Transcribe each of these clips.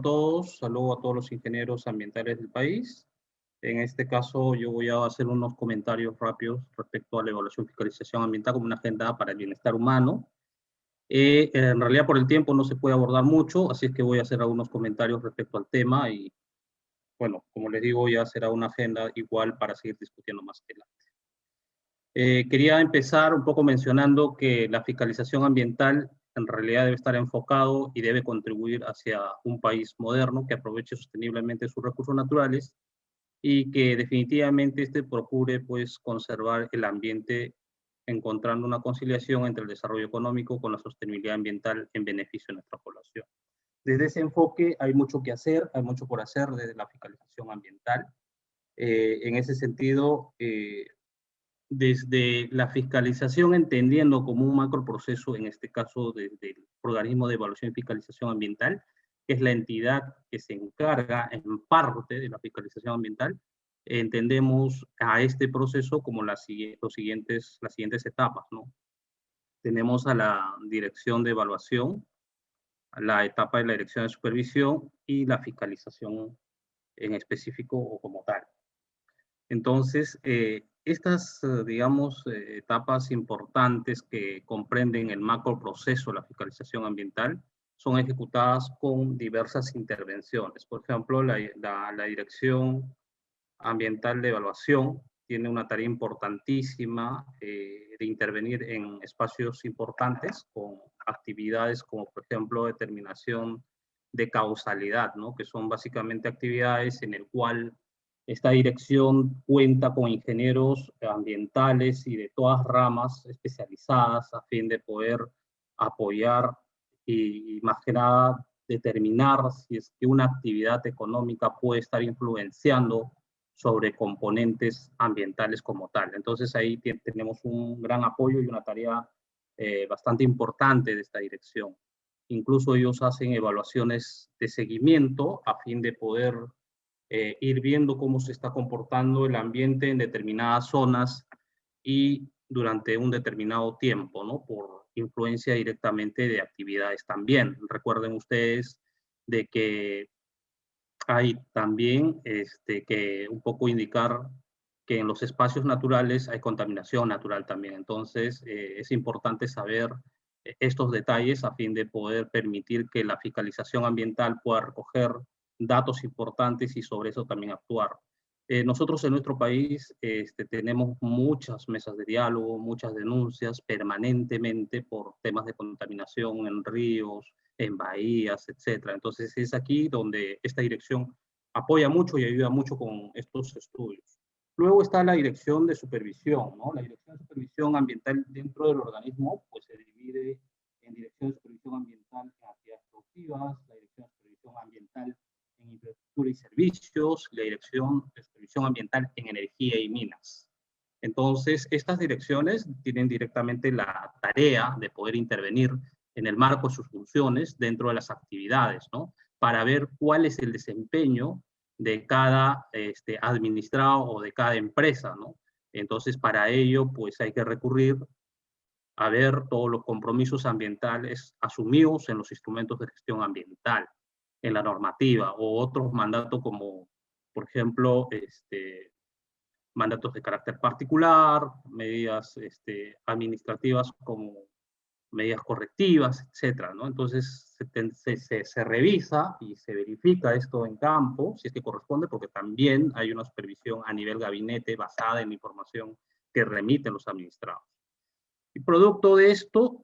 todos, saludo a todos los ingenieros ambientales del país. En este caso yo voy a hacer unos comentarios rápidos respecto a la evaluación y fiscalización ambiental como una agenda para el bienestar humano. En realidad por el tiempo no se puede abordar mucho, así es que voy a hacer algunos comentarios respecto al tema y bueno, como les digo, ya será una agenda igual para seguir discutiendo más adelante. Quería empezar un poco mencionando que la fiscalización ambiental en realidad debe estar enfocado y debe contribuir hacia un país moderno que aproveche sosteniblemente sus recursos naturales y que definitivamente procure pues conservar el ambiente encontrando una conciliación entre el desarrollo económico con la sostenibilidad ambiental en beneficio de nuestra población. Desde ese enfoque hay mucho que hacer, hay mucho por hacer desde la fiscalización ambiental. En ese sentido, desde la fiscalización, entendiendo como un macroproceso, en este caso desde el organismo de evaluación y fiscalización ambiental, que es la entidad que se encarga en parte de la fiscalización ambiental, entendemos a este proceso como las siguientes etapas, ¿no? Tenemos a la dirección de evaluación, a la etapa de la dirección de supervisión y la fiscalización en específico o como tal. Entonces, estas, digamos, etapas importantes que comprenden el macro proceso de la fiscalización ambiental son ejecutadas con diversas intervenciones. Por ejemplo, la Dirección Ambiental de Evaluación tiene una tarea importantísima de intervenir en espacios importantes con actividades como, por ejemplo, determinación de causalidad, ¿no? Que son básicamente actividades en el cual esta dirección cuenta con ingenieros ambientales y de todas ramas especializadas a fin de poder apoyar y más que nada determinar si es que una actividad económica puede estar influenciando sobre componentes ambientales como tal. Entonces ahí tenemos un gran apoyo y una tarea bastante importante de esta dirección. Incluso ellos hacen evaluaciones de seguimiento a fin de poder ir viendo cómo se está comportando el ambiente en determinadas zonas y durante un determinado tiempo, ¿no? Por influencia directamente de actividades también. Recuerden ustedes de que hay también que un poco indicar que en los espacios naturales hay contaminación natural también. Entonces, es importante saber estos detalles a fin de poder permitir que la fiscalización ambiental pueda recoger datos importantes y sobre eso también actuar. Nosotros en nuestro país tenemos muchas mesas de diálogo, muchas denuncias permanentemente por temas de contaminación en ríos, en bahías, etcétera. Entonces es aquí donde esta dirección apoya mucho y ayuda mucho con estos estudios. Luego está la dirección de supervisión, ¿no? La dirección de supervisión ambiental dentro del organismo pues se divide en dirección de supervisión ambiental en actividades productivas, la dirección de supervisión ambiental en infraestructura y servicios, la dirección de supervisión ambiental en energía y minas. Entonces, estas direcciones tienen directamente la tarea de poder intervenir en el marco de sus funciones dentro de las actividades, ¿no? Para ver cuál es el desempeño de cada administrado o de cada empresa, ¿no? Entonces, para ello, pues hay que recurrir a ver todos los compromisos ambientales asumidos en los instrumentos de gestión ambiental, en la normativa, o otros mandatos como, por ejemplo, mandatos de carácter particular, medidas administrativas como medidas correctivas, etcétera, ¿no? Entonces se revisa y se verifica esto en campo, si es que corresponde, porque también hay una supervisión a nivel gabinete basada en la información que remiten los administrados. Y producto de esto,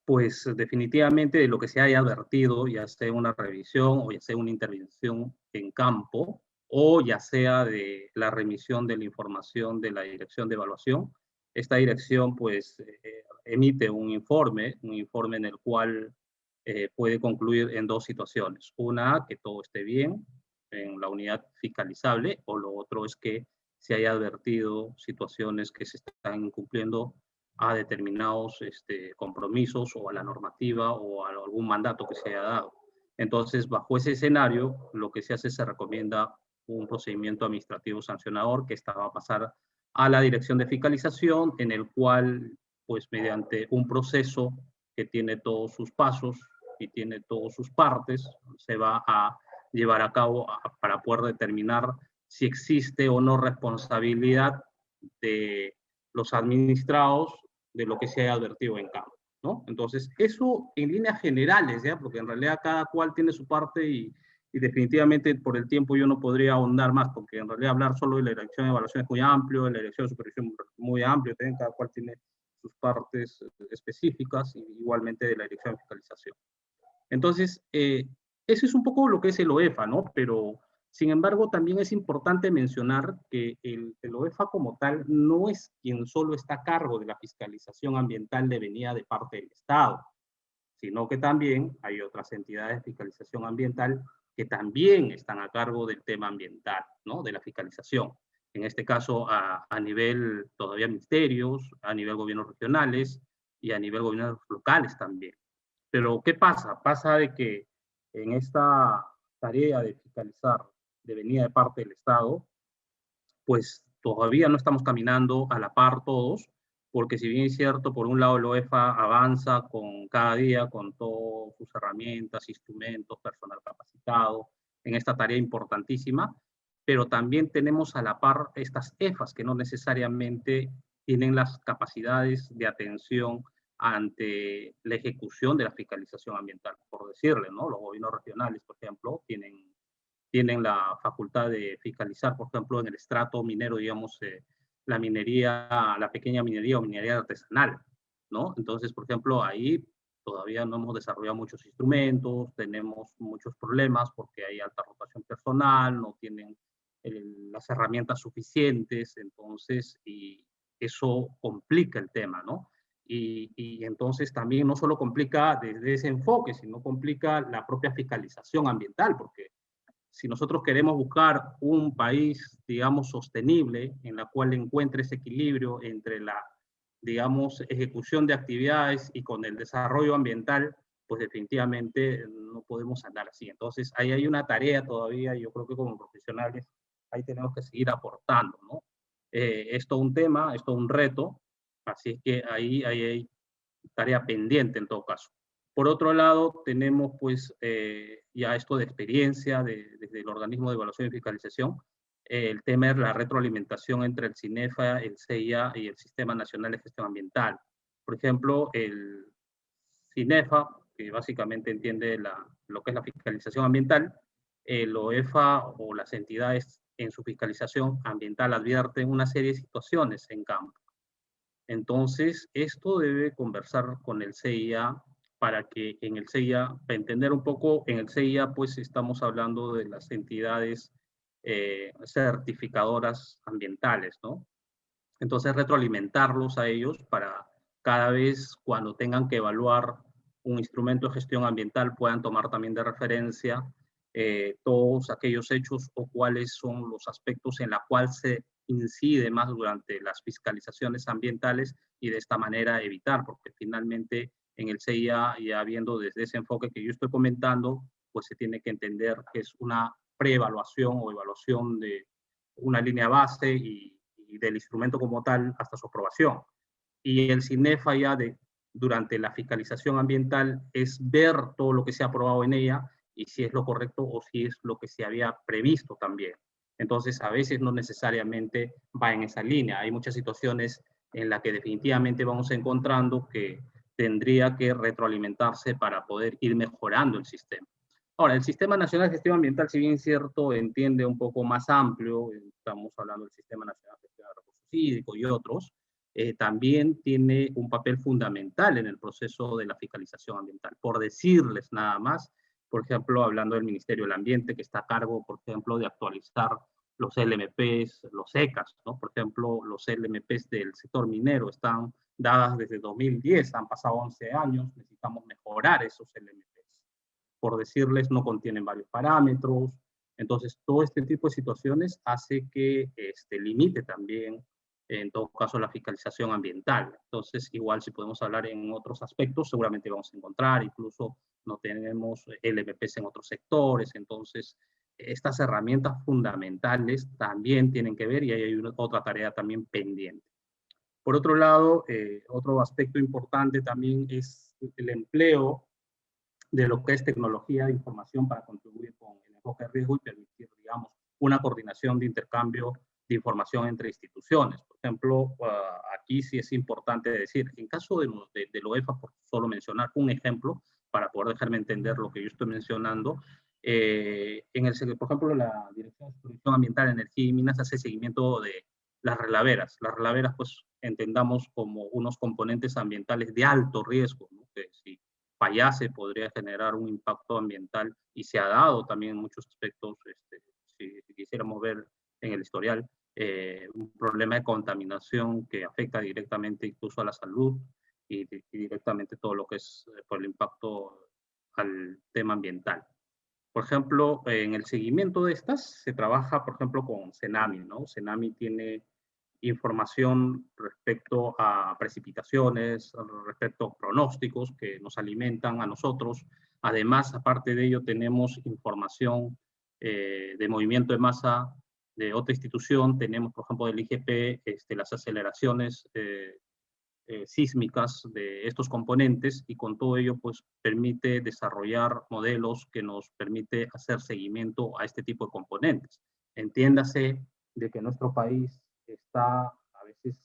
pues definitivamente de lo que se haya advertido, ya sea una revisión o ya sea una intervención en campo, o ya sea de la remisión de la información de la dirección de evaluación, esta dirección pues emite un informe en el cual puede concluir en dos situaciones. Una, que todo esté bien en la unidad fiscalizable, o lo otro es que se haya advertido situaciones que se están incumpliendo a determinados compromisos o a la normativa o a algún mandato que se haya dado. Entonces, bajo ese escenario, lo que se hace se recomienda un procedimiento administrativo sancionador que esta va a pasar a la dirección de fiscalización, en el cual, pues mediante un proceso que tiene todos sus pasos, y tiene todas sus partes, se va a llevar a cabo para poder determinar si existe o no responsabilidad de los administrados de lo que se haya advertido en campo, ¿no? Entonces, eso en líneas generales, ¿ya? Porque en realidad cada cual tiene su parte y definitivamente por el tiempo yo no podría ahondar más, porque en realidad hablar solo de la dirección de evaluación es muy amplio, de la dirección de supervisión muy amplio, también cada cual tiene sus partes específicas, y igualmente de la dirección de fiscalización. Entonces, eso es un poco lo que es el OEFA, ¿no? Pero, sin embargo, también es importante mencionar que el OEFA como tal no es quien solo está a cargo de la fiscalización ambiental devenida de parte del Estado, sino que también hay otras entidades de fiscalización ambiental que también están a cargo del tema ambiental, ¿no? De la fiscalización. En este caso, a nivel todavía ministerios, a nivel gobiernos regionales y a nivel gobiernos locales también. Pero, ¿qué pasa? Pasa de que en esta tarea de fiscalizar de venida de parte del Estado, pues todavía no estamos caminando a la par todos, porque si bien es cierto, por un lado la OEFA avanza con cada día, con todas sus herramientas, instrumentos, personal capacitado, en esta tarea importantísima, pero también tenemos a la par estas EFAs que no necesariamente tienen las capacidades de atención ante la ejecución de la fiscalización ambiental, por decirle, ¿no? Los gobiernos regionales, por ejemplo, tienen la facultad de fiscalizar, por ejemplo, en el estrato minero, digamos, la minería, la pequeña minería o minería artesanal, ¿no? Entonces, por ejemplo, ahí todavía no hemos desarrollado muchos instrumentos, tenemos muchos problemas porque hay alta rotación personal, no tienen las herramientas suficientes, entonces, y eso complica el tema, ¿no? Y entonces también no solo complica desde ese enfoque, sino complica la propia fiscalización ambiental, porque si nosotros queremos buscar un país, digamos, sostenible, en la cual encuentre ese equilibrio entre la, digamos, ejecución de actividades y con el desarrollo ambiental, pues definitivamente no podemos andar así. Entonces, ahí hay una tarea todavía, y yo creo que como profesionales ahí tenemos que seguir aportando, ¿no? Es todo un tema, es todo un reto, así es que ahí hay tarea pendiente en todo caso. Por otro lado, tenemos pues ya esto de experiencia desde el organismo de evaluación y fiscalización, el tema de la retroalimentación entre el CINEFA, el CIA y el Sistema Nacional de Gestión Ambiental. Por ejemplo, el CINEFA, que básicamente entiende lo que es la fiscalización ambiental, el OEFA o las entidades en su fiscalización ambiental advierten una serie de situaciones en campo. Entonces, esto debe conversar con el CIA para que en el CIA, para entender un poco, en el CIA pues estamos hablando de las entidades certificadoras ambientales, ¿no? Entonces, retroalimentarlos a ellos para cada vez cuando tengan que evaluar un instrumento de gestión ambiental puedan tomar también de referencia todos aquellos hechos o cuáles son los aspectos en la cual se incide más durante las fiscalizaciones ambientales y de esta manera evitar, porque finalmente en el CIA, ya viendo desde ese enfoque que yo estoy comentando, pues se tiene que entender que es una preevaluación o evaluación de una línea base y del instrumento como tal hasta su aprobación. Y el CINEFA ya durante la fiscalización ambiental es ver todo lo que se ha aprobado en ella y si es lo correcto o si es lo que se había previsto también. Entonces, a veces no necesariamente va en esa línea. Hay muchas situaciones en las que definitivamente vamos encontrando que tendría que retroalimentarse para poder ir mejorando el sistema. Ahora, el Sistema Nacional de Gestión Ambiental, si bien es cierto, entiende un poco más amplio, estamos hablando del Sistema Nacional de Gestión de Recursos Hídricos y otros, también tiene un papel fundamental en el proceso de la fiscalización ambiental. Por decirles nada más, por ejemplo, hablando del Ministerio del Ambiente, que está a cargo, por ejemplo, de actualizar los LMPs, los ECAs, ¿no? Por ejemplo, los LMPs del sector minero están dadas desde 2010, han pasado 11 años, necesitamos mejorar esos LMPs. Por decirles, no contienen varios parámetros. Entonces, todo este tipo de situaciones hace que limite también, en todo caso, la fiscalización ambiental. Entonces, igual si podemos hablar en otros aspectos, seguramente vamos a encontrar, incluso no tenemos LMPs en otros sectores. Entonces, estas herramientas fundamentales también tienen que ver y hay otra tarea también pendiente. Por otro lado, otro aspecto importante también es el empleo de lo que es tecnología de información para contribuir con el enfoque de riesgo y permitir, digamos, una coordinación de intercambio de información entre instituciones. Por ejemplo, aquí sí es importante decir, en caso de la UEFA, por solo mencionar un ejemplo, para poder dejarme entender lo que yo estoy mencionando, por ejemplo, la Dirección de Supervisión Ambiental, Energía y Minas hace seguimiento de las relaveras. Las relaveras, pues, entendamos como unos componentes ambientales de alto riesgo, ¿no? Que si fallase podría generar un impacto ambiental y se ha dado también en muchos aspectos, si quisiéramos ver en el historial, un problema de contaminación que afecta directamente incluso a la salud y directamente todo lo que es por el impacto al tema ambiental. Por ejemplo, en el seguimiento de estas se trabaja, por ejemplo, con CENAMI, ¿no? CENAMI tiene información respecto a precipitaciones, respecto a pronósticos que nos alimentan a nosotros. Además, aparte de ello, tenemos información de movimiento de masa de otra institución. Tenemos, por ejemplo, del IGP, las aceleraciones sísmicas de estos componentes y con todo ello pues permite desarrollar modelos que nos permite hacer seguimiento a este tipo de componentes. Entiéndase de que nuestro país está a veces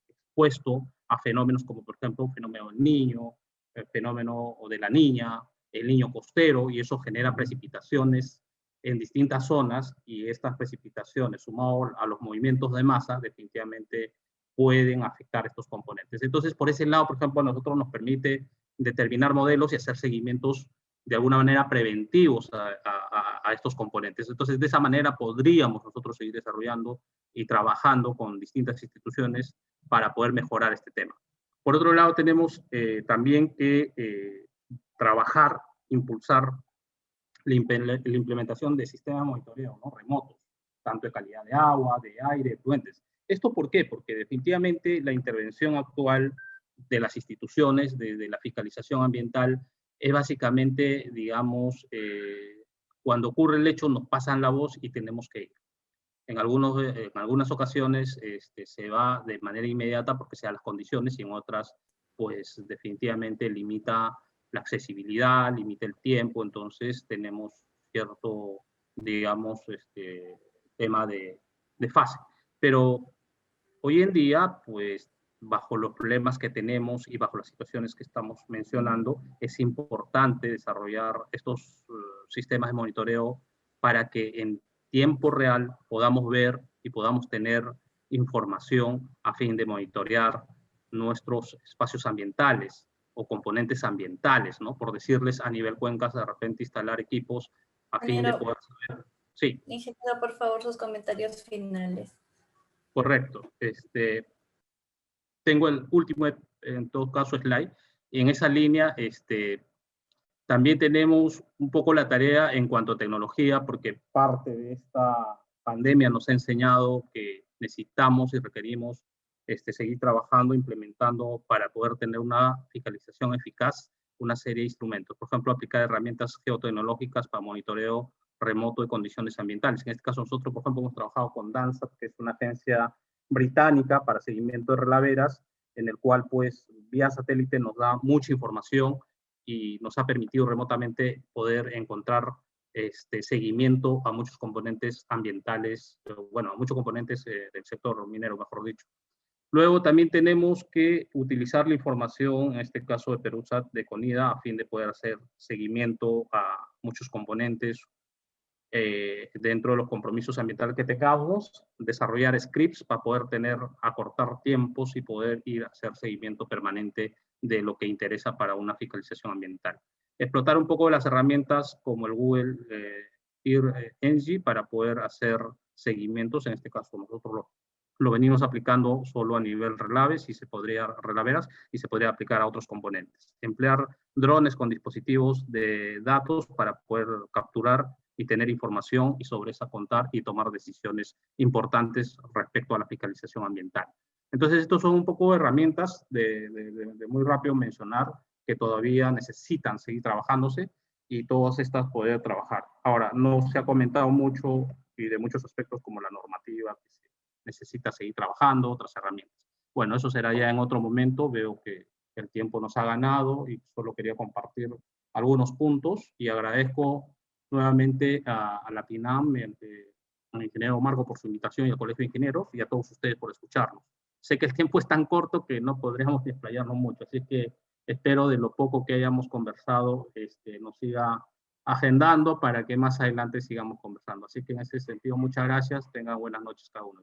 expuesto a fenómenos como por ejemplo un fenómeno del niño, el fenómeno de la niña, el niño costero, y eso genera precipitaciones en distintas zonas y estas precipitaciones sumado a los movimientos de masa definitivamente pueden afectar estos componentes. Entonces, por ese lado, por ejemplo, a nosotros nos permite determinar modelos y hacer seguimientos de alguna manera preventivos a estos componentes. Entonces, de esa manera podríamos nosotros seguir desarrollando y trabajando con distintas instituciones para poder mejorar este tema. Por otro lado, tenemos también que trabajar, impulsar la implementación de sistemas de monitoreo, ¿no? Remotos, tanto de calidad de agua, de aire, de fluentes. ¿Esto por qué? Porque definitivamente la intervención actual de las instituciones, de la fiscalización ambiental, es básicamente, digamos, cuando ocurre el hecho nos pasan la voz y tenemos que ir. En algunas ocasiones se va de manera inmediata porque se dan las condiciones y en otras, pues definitivamente limita la accesibilidad, limita el tiempo, entonces tenemos cierto, digamos, tema de fase. Pero hoy en día, pues bajo los problemas que tenemos y bajo las situaciones que estamos mencionando, es importante desarrollar estos sistemas de monitoreo para que en tiempo real podamos ver y podamos tener información a fin de monitorear nuestros espacios ambientales o componentes ambientales, ¿no? Por decirles a nivel cuencas, de repente instalar equipos a fin de Ingeniero, poder saber. Sí, ingeniero, por favor, sus comentarios finales. correcto. Tengo el último, en todo caso, slide. Y en esa línea, también tenemos un poco la tarea en cuanto a tecnología, porque parte de esta pandemia nos ha enseñado que necesitamos y requerimos seguir trabajando, implementando para poder tener una fiscalización eficaz, una serie de instrumentos. Por ejemplo, aplicar herramientas geotecnológicas para monitoreo remoto de condiciones ambientales. En este caso, nosotros, por ejemplo, hemos trabajado con DANSAT, que es una agencia británica para seguimiento de relaveras, en el cual, pues, vía satélite nos da mucha información y nos ha permitido remotamente poder encontrar seguimiento a muchos componentes ambientales, bueno, a muchos componentes del sector minero, mejor dicho. Luego también tenemos que utilizar la información, en este caso de Perusat, de CONIDA, a fin de poder hacer seguimiento a muchos componentes dentro de los compromisos ambientales que tengamos, desarrollar scripts para poder acortar tiempos y poder ir a hacer seguimiento permanente de lo que interesa para una fiscalización ambiental. Explotar un poco las herramientas como el Google Earth Engine para poder hacer seguimientos, en este caso nosotros lo venimos aplicando solo a nivel relaves y relaveras y se podría aplicar a otros componentes. Emplear drones con dispositivos de datos para poder capturar y tener información y sobre esa contar y tomar decisiones importantes respecto a la fiscalización ambiental. Entonces, estos son un poco herramientas de muy rápido mencionar que todavía necesitan seguir trabajándose y todas estas poder trabajar. Ahora, no se ha comentado mucho y de muchos aspectos como la normativa que se necesita seguir trabajando, otras herramientas. Bueno, eso será ya en otro momento. Veo que el tiempo nos ha ganado y solo quería compartir algunos puntos, y agradezco nuevamente a la PINAM, al ingeniero Marco por su invitación y al Colegio de Ingenieros, y a todos ustedes por escucharnos. Sé que el tiempo es tan corto que no podríamos explayarnos mucho, así que espero de lo poco que hayamos conversado nos siga agendando para que más adelante sigamos conversando. Así que en ese sentido, muchas gracias. Tengan buenas noches cada uno.